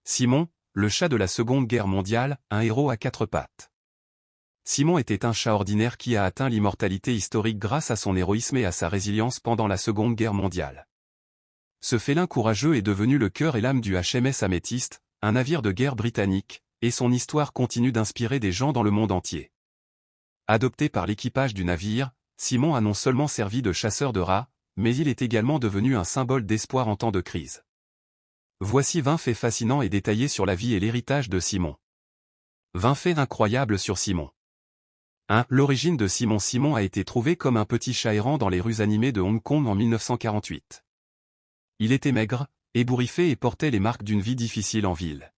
Simon, le chat de la Seconde Guerre mondiale, un héros à quatre pattes. Simon était un chat ordinaire qui a atteint l'immortalité historique grâce à son héroïsme et à sa résilience pendant la Seconde Guerre mondiale. Ce félin courageux est devenu le cœur et l'âme du HMS Améthyste, un navire de guerre britannique, et son histoire continue d'inspirer des gens dans le monde entier. Adopté par l'équipage du navire, Simon a non seulement servi de chasseur de rats, mais il est également devenu un symbole d'espoir en temps de crise. Voici 20 faits fascinants et détaillés sur la vie et l'héritage de Simon. 20 faits incroyables sur Simon. 1. L'origine de Simon. Simon a été trouvé comme un petit chat errant dans les rues animées de Hong Kong en 1948. Il était maigre, ébouriffé et portait les marques d'une vie difficile en ville.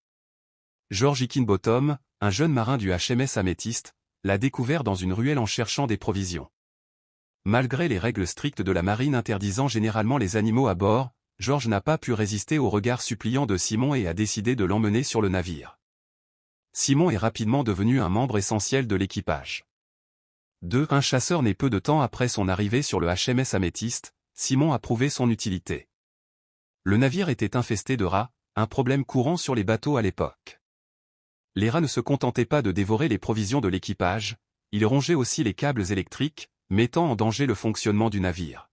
George Hickenbottom, un jeune marin du HMS Améthyste, l'a découvert dans une ruelle en cherchant des provisions. Malgré les règles strictes de la marine interdisant généralement les animaux à bord, George n'a pas pu résister au regard suppliant de Simon et a décidé de l'emmener sur le navire. Simon est rapidement devenu un membre essentiel de l'équipage. 2. Un chasseur né peu de temps après son arrivée sur le HMS Améthyste, Simon a prouvé son utilité. Le navire était infesté de rats, un problème courant sur les bateaux à l'époque. Les rats ne se contentaient pas de dévorer les provisions de l'équipage, ils rongeaient aussi les câbles électriques, mettant en danger le fonctionnement du navire.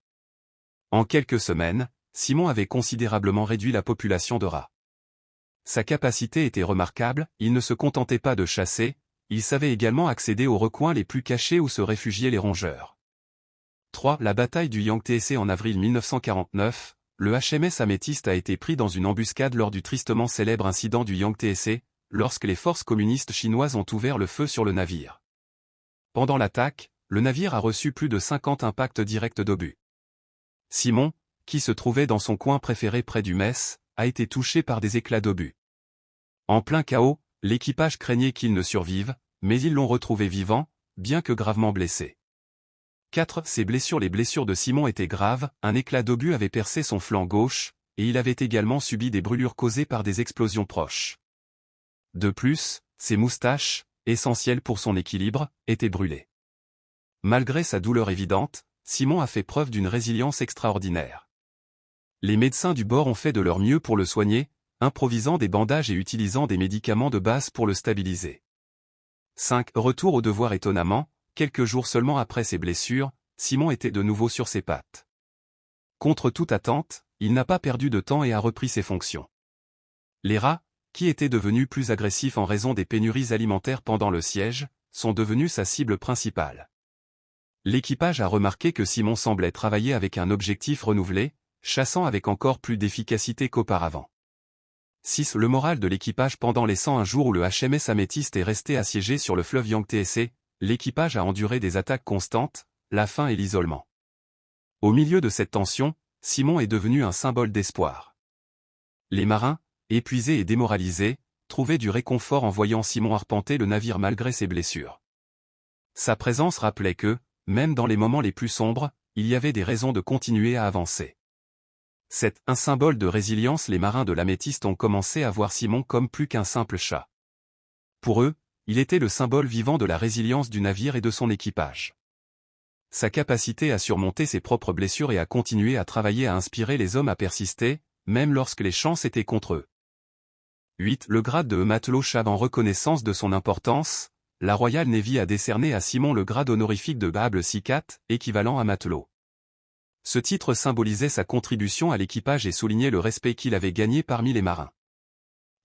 En quelques semaines, Simon avait considérablement réduit la population de rats. Sa capacité était remarquable, il ne se contentait pas de chasser, il savait également accéder aux recoins les plus cachés où se réfugiaient les rongeurs. 3. La bataille du Yangtze en avril 1949, le HMS Améthyste a été pris dans une embuscade lors du tristement célèbre incident du Yangtze, lorsque les forces communistes chinoises ont ouvert le feu sur le navire. Pendant l'attaque, le navire a reçu plus de 50 impacts directs d'obus. Simon, qui se trouvait dans son coin préféré près du mess, a été touché par des éclats d'obus. En plein chaos, l'équipage craignait qu'il ne survive, mais ils l'ont retrouvé vivant, bien que gravement blessé. 4. Ses blessures. Les blessures de Simon étaient graves, un éclat d'obus avait percé son flanc gauche, et il avait également subi des brûlures causées par des explosions proches. De plus, ses moustaches, essentielles pour son équilibre, étaient brûlées. Malgré sa douleur évidente, Simon a fait preuve d'une résilience extraordinaire. Les médecins du bord ont fait de leur mieux pour le soigner, improvisant des bandages et utilisant des médicaments de base pour le stabiliser. 5. Retour au devoir. Étonnamment, quelques jours seulement après ses blessures, Simon était de nouveau sur ses pattes. Contre toute attente, il n'a pas perdu de temps et a repris ses fonctions. Les rats, qui étaient devenus plus agressifs en raison des pénuries alimentaires pendant le siège, sont devenus sa cible principale. L'équipage a remarqué que Simon semblait travailler avec un objectif renouvelé, chassant avec encore plus d'efficacité qu'auparavant. 6. Le moral de l'équipage. Pendant les 101 jours où le HMS Améthyste est resté assiégé sur le fleuve Yangtze, l'équipage a enduré des attaques constantes, la faim et l'isolement. Au milieu de cette tension, Simon est devenu un symbole d'espoir. Les marins, épuisés et démoralisés, trouvaient du réconfort en voyant Simon arpenter le navire malgré ses blessures. Sa présence rappelait que, même dans les moments les plus sombres, il y avait des raisons de continuer à avancer. 7. Un symbole de résilience. Les marins de l'Améthyste ont commencé à voir Simon comme plus qu'un simple chat. Pour eux, il était le symbole vivant de la résilience du navire et de son équipage. Sa capacité à surmonter ses propres blessures et à continuer à travailler a inspiré les hommes à persister, même lorsque les chances étaient contre eux. 8. Le grade de matelot chat. En reconnaissance de son importance, la Royal Navy a décerné à Simon le grade honorifique de Bable Sea, équivalent à matelot. Ce titre symbolisait sa contribution à l'équipage et soulignait le respect qu'il avait gagné parmi les marins.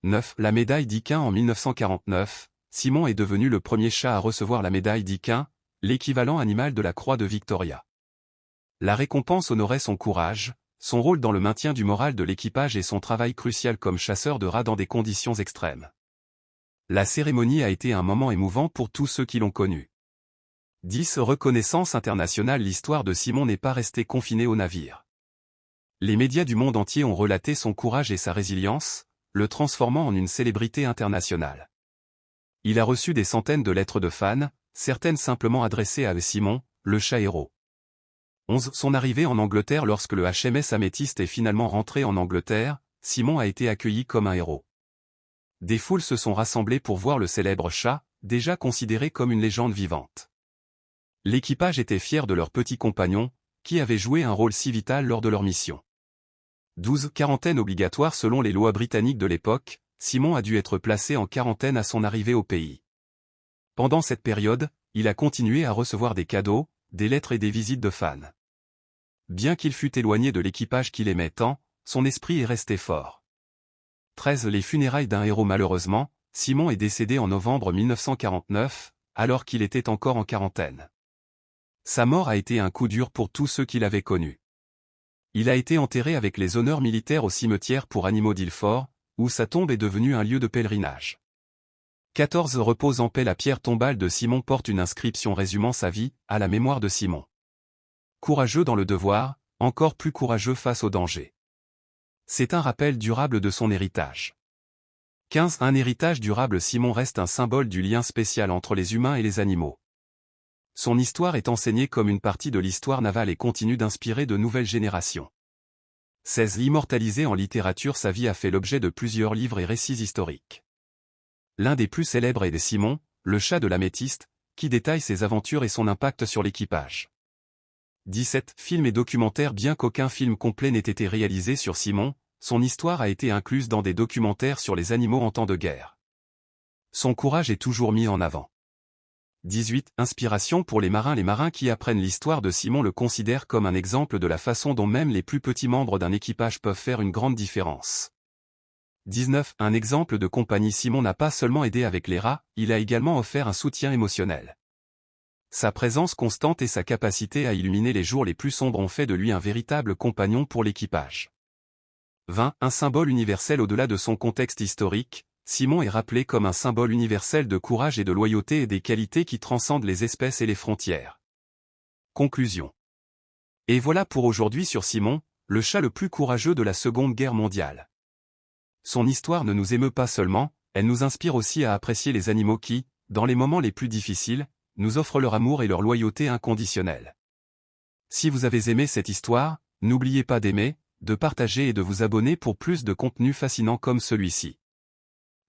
9. La médaille d'Iquin. En 1949, Simon est devenu le premier chat à recevoir la médaille d'Iquin, l'équivalent animal de la croix de Victoria. La récompense honorait son courage, son rôle dans le maintien du moral de l'équipage et son travail crucial comme chasseur de rats dans des conditions extrêmes. La cérémonie a été un moment émouvant pour tous ceux qui l'ont connu. 10. Reconnaissance internationale. L'histoire de Simon n'est pas restée confinée au navire. Les médias du monde entier ont relaté son courage et sa résilience, le transformant en une célébrité internationale. Il a reçu des centaines de lettres de fans, certaines simplement adressées à Simon, le chat héros. 11. Son arrivée en Angleterre. Lorsque le HMS Améthyste est finalement rentré en Angleterre, Simon a été accueilli comme un héros. Des foules se sont rassemblées pour voir le célèbre chat, déjà considéré comme une légende vivante. L'équipage était fier de leur petit compagnon, qui avait joué un rôle si vital lors de leur mission. 12. Quarantaine obligatoire. Selon les lois britanniques de l'époque, Simon a dû être placé en quarantaine à son arrivée au pays. Pendant cette période, il a continué à recevoir des cadeaux, des lettres et des visites de fans. Bien qu'il fût éloigné de l'équipage qu'il aimait tant, son esprit est resté fort. 13. Les funérailles d'un héros. Malheureusement, Simon est décédé en novembre 1949, alors qu'il était encore en quarantaine. Sa mort a été un coup dur pour tous ceux qui l'avaient connu. Il a été enterré avec les honneurs militaires au cimetière pour animaux d'Ilford, où sa tombe est devenue un lieu de pèlerinage. 14. Repose en paix. La pierre tombale de Simon porte une inscription résumant sa vie, à la mémoire de Simon. Courageux dans le devoir, encore plus courageux face au danger. C'est un rappel durable de son héritage. 15. Un héritage durable. Simon reste un symbole du lien spécial entre les humains et les animaux. Son histoire est enseignée comme une partie de l'histoire navale et continue d'inspirer de nouvelles générations. 16. Immortalisé en littérature. Sa vie a fait l'objet de plusieurs livres et récits historiques. L'un des plus célèbres est Simon, le chat de l'améthyste, qui détaille ses aventures et son impact sur l'équipage. 17. Films et documentaires. Bien qu'aucun film complet n'ait été réalisé sur Simon, son histoire a été incluse dans des documentaires sur les animaux en temps de guerre. Son courage est toujours mis en avant. 18. Inspiration pour les marins. Les marins qui apprennent l'histoire de Simon le considèrent comme un exemple de la façon dont même les plus petits membres d'un équipage peuvent faire une grande différence. 19. Un exemple de compagnie. Simon n'a pas seulement aidé avec les rats, il a également offert un soutien émotionnel. Sa présence constante et sa capacité à illuminer les jours les plus sombres ont fait de lui un véritable compagnon pour l'équipage. 20. Un symbole universel. Au-delà de son contexte historique, Simon est rappelé comme un symbole universel de courage et de loyauté et des qualités qui transcendent les espèces et les frontières. Conclusion. Et voilà pour aujourd'hui sur Simon, le chat le plus courageux de la Seconde Guerre mondiale. Son histoire ne nous émeut pas seulement, elle nous inspire aussi à apprécier les animaux qui, dans les moments les plus difficiles, nous offrent leur amour et leur loyauté inconditionnelle. Si vous avez aimé cette histoire, n'oubliez pas d'aimer, de partager et de vous abonner pour plus de contenu fascinant comme celui-ci.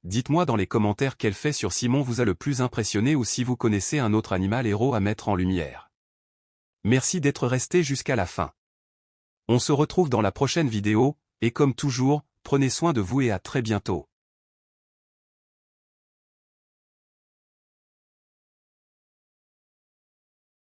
Dites-moi dans les commentaires quel fait sur Simon vous a le plus impressionné ou si vous connaissez un autre animal héros à mettre en lumière. Merci d'être resté jusqu'à la fin. On se retrouve dans la prochaine vidéo, et comme toujours, prenez soin de vous et à très bientôt.